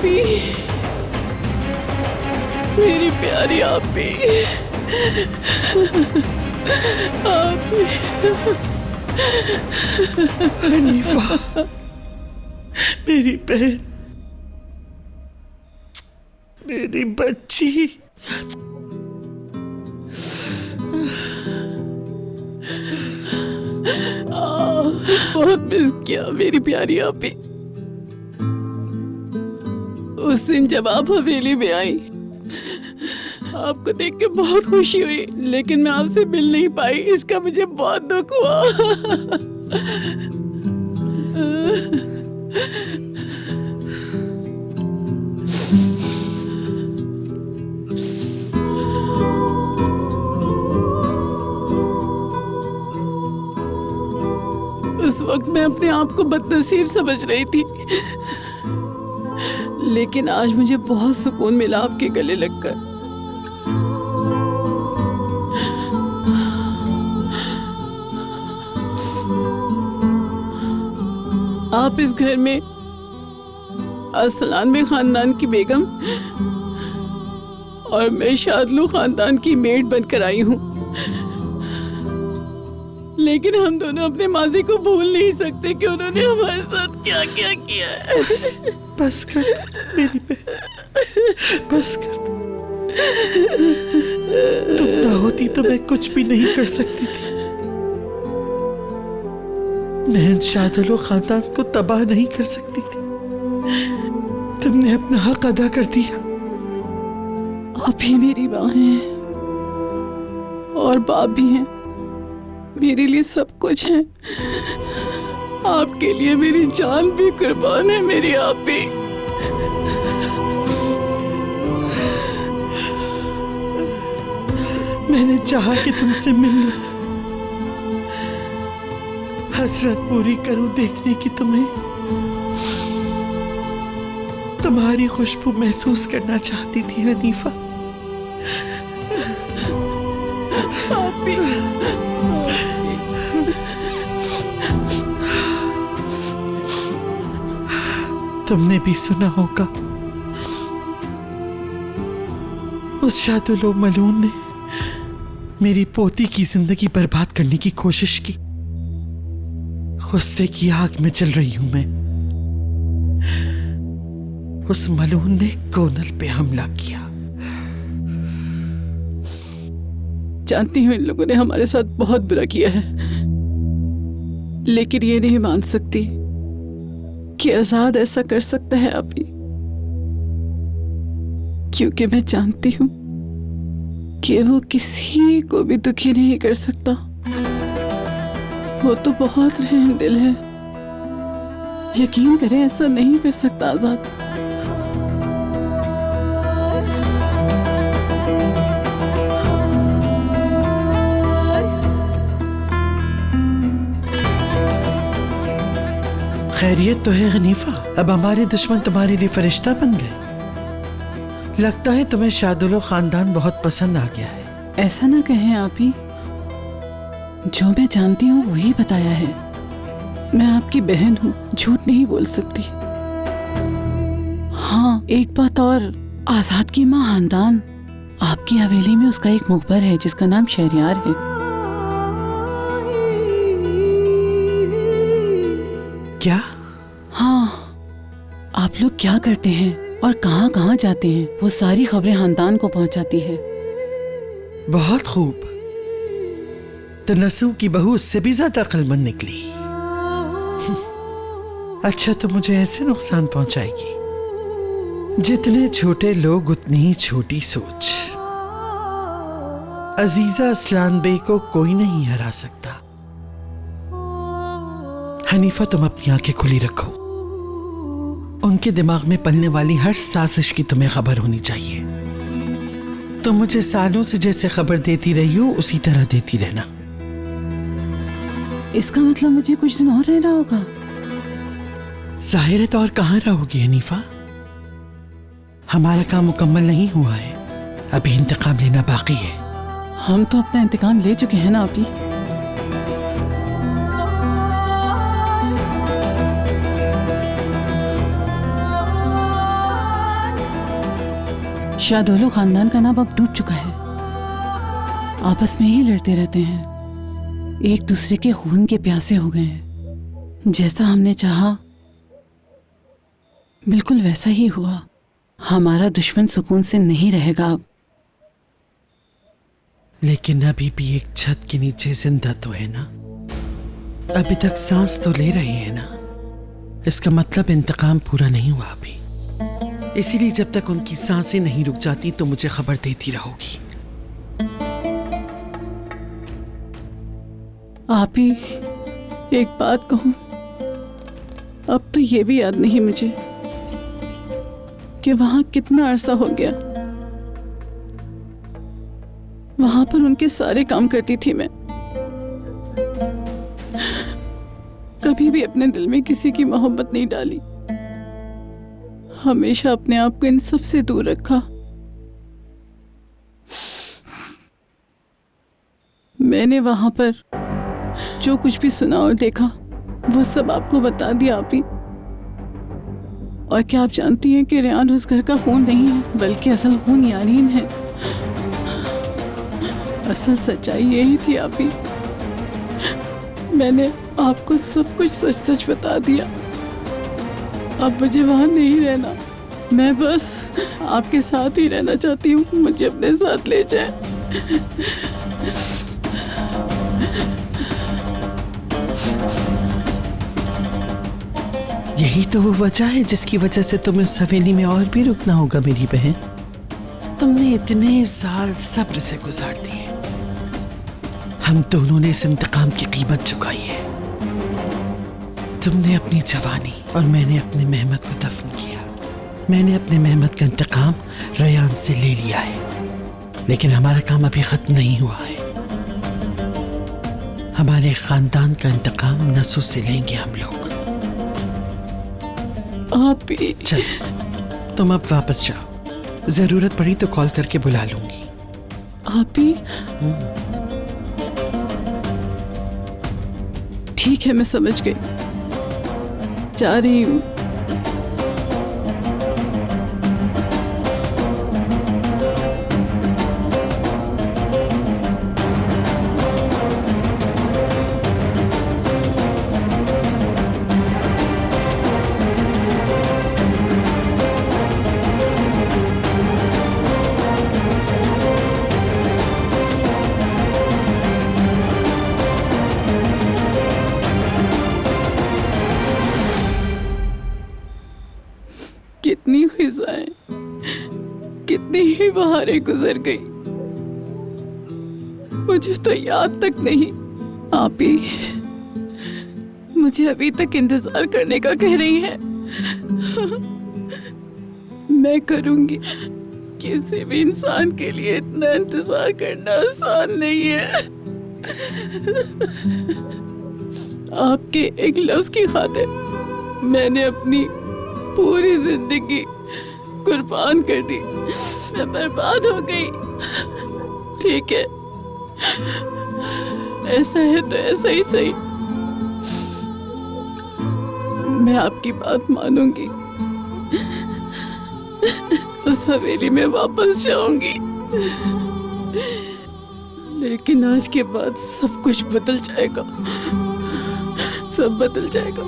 आपी, मेरी प्यारी आपी, आपी। हनीफा, मेरी बहन, मेरी बच्ची। बहुत मिस किया मेरी प्यारी आपी। उस दिन जब आप हवेली में आई, आपको देख के बहुत खुशी हुई, लेकिन मैं आपसे मिल नहीं पाई, इसका मुझे बहुत दुख हुआ। उस वक्त मैं अपने आप को बदनसीब समझ रही थी, लेकिन आज मुझे बहुत सुकून मिला आपके गले लगकर। आप इस घर में असलान में खानदान की बेगम और मैं शादलू खानदान की मेड बनकर आई हूँ, लेकिन हम दोनों अपने माजी को भूल नहीं सकते कि उन्होंने हमारे साथ क्या क्या किया है। बस कर मेरी बहन, बस कर। तुम ना होती तो मैं कुछ भी नहीं कर सकती थी। मैं इन शादुलो खानदान को तबाह नहीं कर सकती थी। तुमने अपना हक अदा कर दिया। आप ही मेरी माँ हैं और बाप भी हैं, मेरे लिए सब कुछ है। आपके लिए मेरी जान भी कुर्बान है मेरी आपी। मैंने चाहा कि तुमसे मिलूं, हसरत पूरी करूं देखने की तुम्हें। तुम्हारी खुशबू महसूस करना चाहती थी हनीफा। आपी, तुमने भी सुना होगा, उस शादुलो मलून ने मेरी पोती की जिंदगी बर्बाद करने की कोशिश की। गुस्से की आग में जल रही हूं मैं। उस मलून ने कोनल पे हमला किया। जानती हूँ इन लोगों ने हमारे साथ बहुत बुरा किया है, लेकिन ये नहीं मान सकती कि आजाद ऐसा कर सकता है अभी, क्योंकि मैं जानती हूँ कि वो किसी को भी दुखी नहीं कर सकता। वो तो बहुत रहमदिल है। यकीन करें, ऐसा नहीं कर सकता आजाद। खैरियत तो है हनीफा? अब हमारे दुश्मन तुम्हारे लिए फरिश्ता बन गए। लगता है तुम्हें शादुलो खानदान बहुत पसंद आ गया है। ऐसा ना कहें आप ही, जो मैं जानती हूँ वही बताया है। मैं आपकी बहन हूँ, झूठ नहीं बोल सकती। हाँ, एक बात और, आजाद की माँ खानदान, आपकी हवेली में उसका एक मुखबर है जिसका नाम शहरयार है। क्या? हाँ, आप लोग क्या करते हैं और कहाँ कहाँ जाते हैं, वो सारी खबरें खानदान को पहुँचाती है। बहुत खूब। तो नसू की बहू उससे भी ज्यादा अक्लमंद निकली। अच्छा, तो मुझे ऐसे नुकसान पहुंचाएगी। जितने छोटे लोग उतनी ही छोटी सोच। अजीजा असलान बे को कोई नहीं हरा सकता। हनीफा, तुम अपनी आंखें खुली रखो। उनके दिमाग में पलने वाली हर साजिश की तुम्हें खबर होनी चाहिए। तुम मुझे सालों से जैसे खबर देती रही हो उसी तरह देती रहना। इसका मतलब मुझे कुछ दिन और रहना होगा? जाहिर है, तो और कहाँ रहोगी हनीफा? हमारा काम मुकम्मल नहीं हुआ है, अभी इंतकाम लेना बाकी है। हम तो अपना इंतकाम ले चुके हैं ना अभी। शाहदौलो खानदान का नाम अब डूब चुका है। आपस में ही लड़ते रहते हैं, एक दूसरे के खून के प्यासे हो गए हैं। जैसा हमने चाहा बिल्कुल वैसा ही हुआ। हमारा दुश्मन सुकून से नहीं रहेगा अब। लेकिन अभी भी एक छत के नीचे जिंदा तो है ना, अभी तक सांस तो ले रहे हैं ना। इसका मतलब इंतकाम पूरा नहीं हुआ अभी। इसीलिए जब तक उनकी सांसें नहीं रुक जाती तो मुझे खबर देती रहोगी। आप ही एक बात कहूं, अब तो ये भी याद नहीं मुझे कि वहां कितना अरसा हो गया। वहां पर उनके सारे काम करती थी मैं। कभी भी अपने दिल में किसी की मोहब्बत नहीं डाली, हमेशा अपने आप को इन सब से दूर रखा। मैंने वहां पर जो कुछ भी सुना और देखा वो सब आपको बता दिया आप ही। और क्या आप जानती हैं कि रेहान उस घर का खून नहीं है, बल्कि असल खून यारीन है। असल सच्चाई यही थी आप ही। मैंने आपको सब कुछ सच सच बता दिया। अब मुझे वहां नहीं रहना, मैं बस आपके साथ ही रहना चाहती हूँ। मुझे अपने साथ ले जाए। यही तो वो वजह है जिसकी वजह से तुम्हें उस हवेली में और भी रुकना होगा मेरी बहन। तुमने इतने साल सब्र से गुजार दिए, हम दोनों ने इस इंतकाम की कीमत चुकाई है। तुमने अपनी जवानी और मैंने अपनी मेहनत को दफन किया। मैंने अपने मेहनत का इंतकाम रेहान से ले लिया है, लेकिन हमारा काम अभी खत्म नहीं हुआ है। हमारे खानदान का इंतकाम नसों से लेंगे हम लोग। आप ही चल, तुम अब वापस जाओ। जरूरत पड़ी तो कॉल करके बुला लूंगी। आप ही ठीक है, मैं समझ गई, जा रही हूँ। कितनी खिजाएं, कितनी ही बहारें गुजर गई, मुझे तो याद तक नहीं। आप ही मुझे अभी तक इंतजार करने का कह रही हैं। मैं करूंगी। किसी भी इंसान के लिए इतना इंतजार करना आसान नहीं है। आपके एक लफ्ज की खातिर मैंने अपनी पूरी जिंदगी कुर्बान कर दी। मैं बर्बाद हो गई। ठीक है, ऐसा है तो ऐसा ही सही। मैं आपकी बात मानूंगी, उस हवेली में वापस जाऊंगी। लेकिन आज के बाद सब कुछ बदल जाएगा, सब बदल जाएगा।